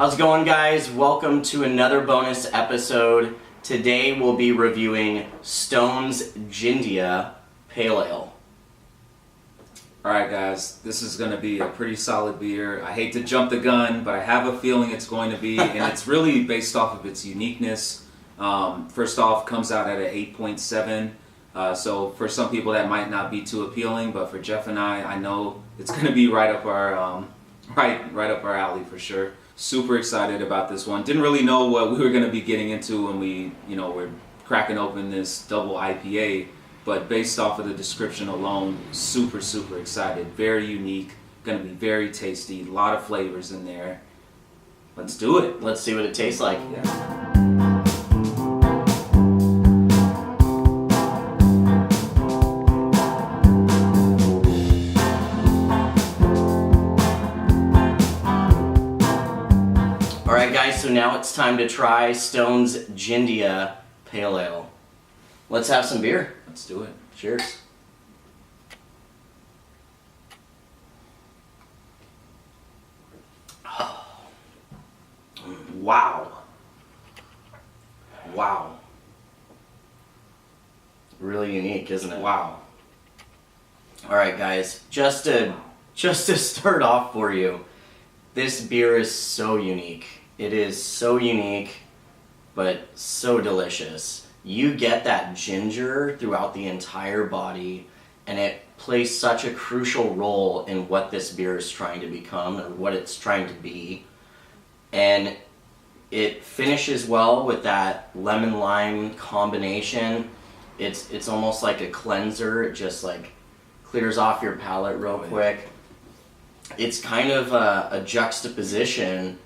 How's it going, guys? Welcome to another bonus episode. Today we'll be reviewing Stone's Jindia Pale Ale. Alright guys, this is going to be a pretty solid beer. I hate to jump the gun, but I have a feeling it's going to be, and it's really based off of its uniqueness. First off, comes out at an 8.7, so for some people that might not be too appealing, but for Jeff and I know it's going to be right up our right up our alley for sure. Super excited about this one. Didn't really know what we were going to be getting into when we're cracking open this double IPA, but based off of the description alone, super excited. Very unique, going to be very tasty, a lot of flavors in there. Let's do it. Let's see what it tastes like. Yeah. Alright guys, so now it's time to try Stone's Jindia Pale Ale. Let's have some beer. Let's do it. Cheers. Wow. Wow. Really unique, isn't it? Wow. Alright guys, just to start off for you, this beer is so unique. It is so unique, but so delicious. You get that ginger throughout the entire body, and it plays such a crucial role in what this beer is trying to become or what it's trying to be. And it finishes well with that lemon-lime combination. It's almost like a cleanser. It just like clears off your palate real quick. It's kind of a juxtaposition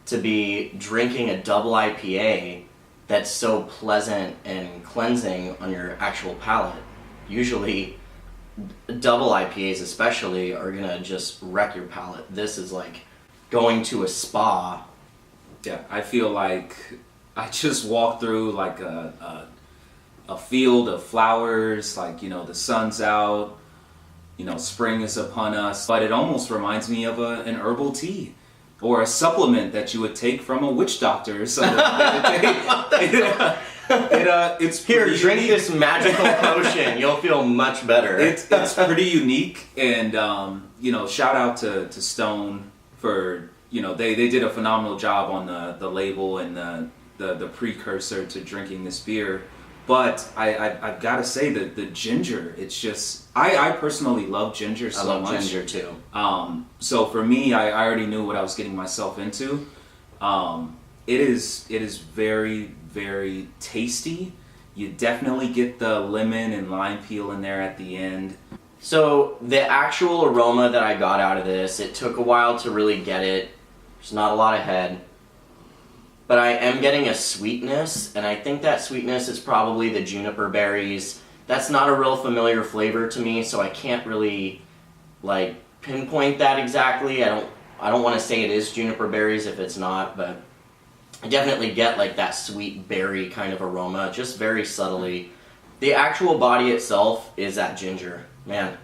to be drinking a double IPA that's so pleasant and cleansing on your actual palate. Usually, double IPAs especially are gonna just wreck your palate. This is like going to a spa. Yeah, I feel like I just walked through like a field of flowers, like, the sun's out, spring is upon us, but it almost reminds me of an herbal tea or a supplement that you would take from a witch doctor or something. It's Here, drink unique. this magical potion. You'll feel much better. It's pretty unique, and shout out to Stone for they did a phenomenal job on the label and the precursor to drinking this beer. But I've got to say that the ginger, it's just, I personally love ginger so much. I love ginger too. So for me, I already knew what I was getting myself into. It is very tasty. You definitely get the lemon and lime peel in there at the end. So the actual aroma that I got out of this, it took a while to really get it. There's not a lot of head. But I am getting a sweetness, and I think that sweetness is probably the juniper berries. That's not a real familiar flavor to me, so I can't really pinpoint that exactly. I don't want to say it is juniper berries if it's not, but I definitely get that sweet berry kind of aroma, just very subtly. The actual body itself is that ginger. Man,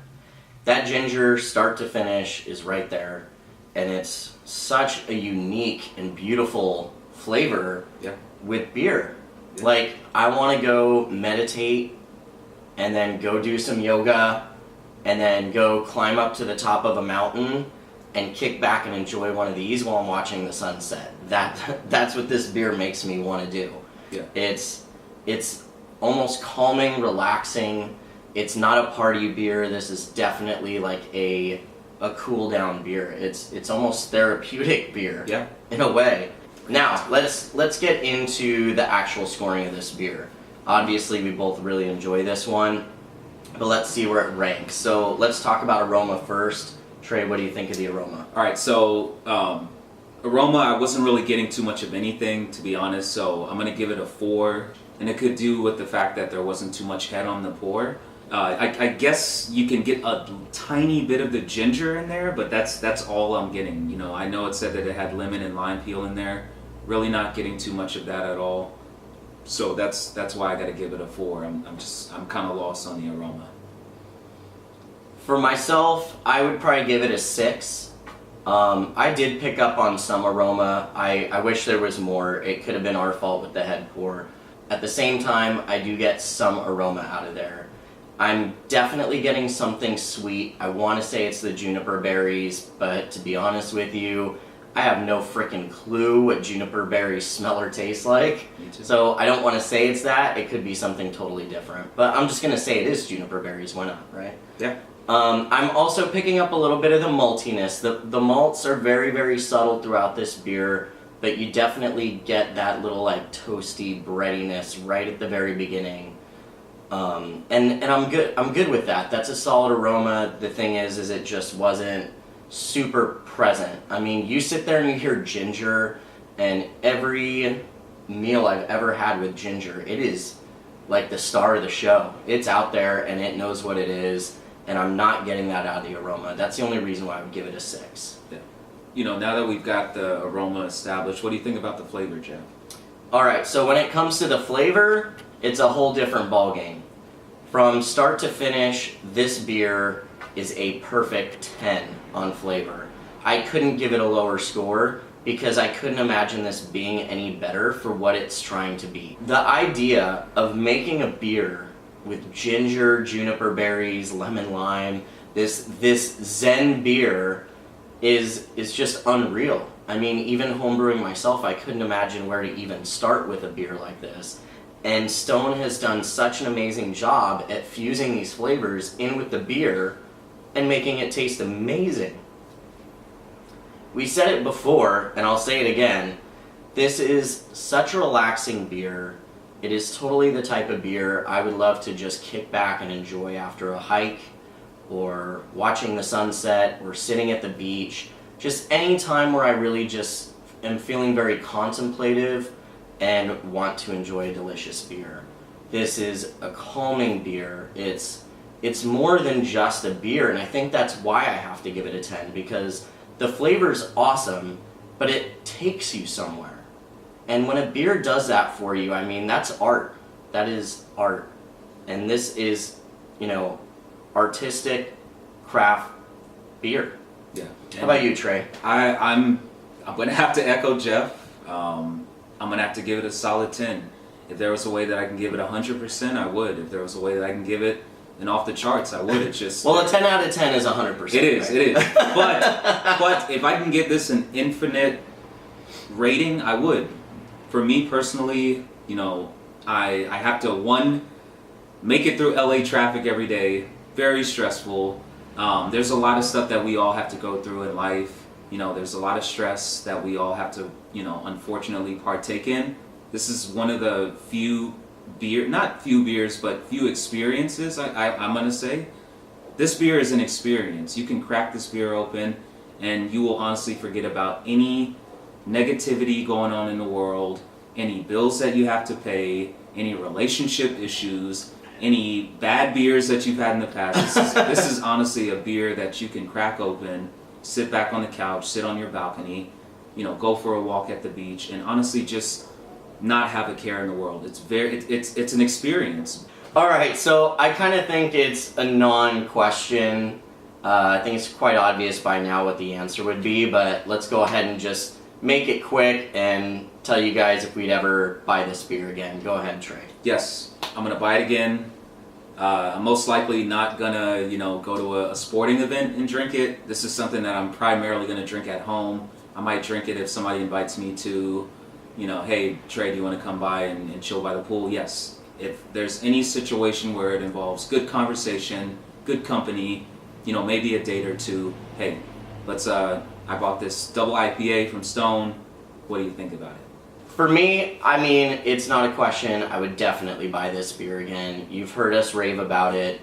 that ginger start to finish is right there, and it's such a unique and beautiful flavor with beer. Yeah. I want to go meditate and then go do some yoga and then go climb up to the top of a mountain and kick back and enjoy one of these while I'm watching the sunset. That's what this beer makes me want to do. Yeah. It's almost calming, relaxing. It's not a party beer. This is definitely a cool down beer. It's almost therapeutic beer. Yeah. In a way. Now, let's get into the actual scoring of this beer. Obviously, we both really enjoy this one, but let's see where it ranks. So let's talk about aroma first. Trey, what do you think of the aroma? All right, so aroma, I wasn't really getting too much of anything, to be honest, so I'm going to give it a 4, and it could do with the fact that there wasn't too much head on the pour. I guess you can get a tiny bit of the ginger in there, but that's all I'm getting. I know it said that it had lemon and lime peel in there. Really not getting too much of that at all. So that's why I got to give it a 4. I'm kind of lost on the aroma. For myself, I would probably give it a 6. I did pick up on some aroma. I wish there was more. It could have been our fault with the head pour. At the same time, I do get some aroma out of there. I'm definitely getting something sweet. I want to say it's the juniper berries, but to be honest with you, I have no freaking clue what juniper berries smell or taste like. So I don't want to say it's that. It could be something totally different. But I'm just going to say it is juniper berries. Why not, right? Yeah. I'm also picking up a little bit of the maltiness. The malts are very, very subtle throughout this beer, but you definitely get that little like toasty breadiness right at the very beginning. And I'm good with that. That's a solid aroma. The thing is it just wasn't super present. I mean, you sit there and you hear ginger, and every meal I've ever had with ginger, it is like the star of the show. It's out there and it knows what it is, and I'm not getting that out of the aroma. That's the only reason why I would give it a 6. Yeah. You know, now that we've got the aroma established, what do you think about the flavor, Jeff? Alright, so when it comes to the flavor, it's a whole different ballgame. From start to finish, this beer is a perfect 10 on flavor. I couldn't give it a lower score because I couldn't imagine this being any better for what it's trying to be. The idea of making a beer with ginger, juniper berries, lemon lime, this Zen beer is just unreal. I mean, even homebrewing myself, I couldn't imagine where to even start with a beer like this. And Stone has done such an amazing job at fusing these flavors in with the beer and making it taste amazing. We said it before, and I'll say it again, this is such a relaxing beer. It is totally the type of beer I would love to just kick back and enjoy after a hike, or watching the sunset, or sitting at the beach. Just any time where I really just am feeling very contemplative and want to enjoy a delicious beer. This is a calming beer. It's more than just a beer, and I think that's why I have to give it a 10, because the flavor's awesome, but it takes you somewhere. And when a beer does that for you, I mean, that's art. That is art. And this is, artistic craft beer. Yeah. How about you, Trey? I'm going to have to echo Jeff. I'm going to have to give it a solid 10. If there was a way that I can give it 100%, I would. If there was a way that I can give it an off the charts, I would. It's just... Well, a 10 out of 10 is 100%. It is, right? it is. But if I can give this an infinite rating, I would. For me personally, I have to, one, make it through LA traffic every day. Very stressful. There's a lot of stuff that we all have to go through in life. There's a lot of stress that we all have to, unfortunately partake in. This is one of the few experiences, I'm going to say. This beer is an experience. You can crack this beer open and you will honestly forget about any negativity going on in the world, any bills that you have to pay, any relationship issues, any bad beers that you've had in the past. This is honestly a beer that you can crack open, sit back on the couch, sit on your balcony, go for a walk at the beach, and honestly just not have a care in the world. It's an experience. All right, so I kind of think it's a non-question. I think it's quite obvious by now what the answer would be, but let's go ahead and just make it quick and tell you guys if we'd ever buy this beer again. Go ahead, Trey. Yes, I'm gonna buy it again. I'm most likely not gonna, go to a sporting event and drink it. This is something that I'm primarily gonna drink at home. I might drink it if somebody invites me to, hey, Trey, do you want to come by and chill by the pool? Yes. If there's any situation where it involves good conversation, good company, maybe a date or two, hey, I bought this double IPA from Stone. What do you think about it? For me, I mean, it's not a question. I would definitely buy this beer again. You've heard us rave about it.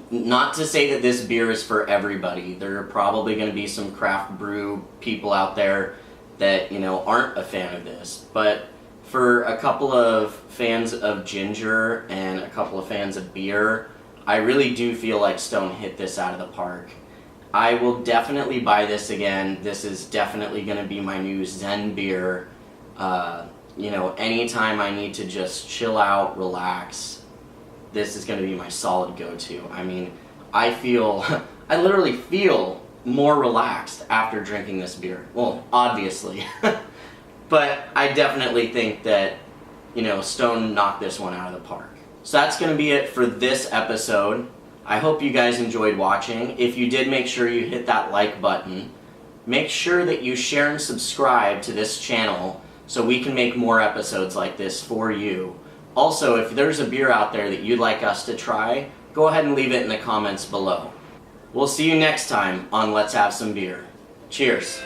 Not to say that this beer is for everybody. There are probably going to be some craft brew people out there that, aren't a fan of this. But for a couple of fans of ginger and a couple of fans of beer, I really do feel like Stone hit this out of the park. I will definitely buy this again. This is definitely going to be my new Zen beer. Anytime I need to just chill out, relax, this is going to be my solid go-to. I mean, I literally feel more relaxed after drinking this beer. Well, obviously. But I definitely think that, Stone knocked this one out of the park. So that's going to be it for this episode. I hope you guys enjoyed watching. If you did, make sure you hit that like button. Make sure that you share and subscribe to this channel so we can make more episodes like this for you. Also, if there's a beer out there that you'd like us to try, go ahead and leave it in the comments below. We'll see you next time on Let's Have Some Beer. Cheers.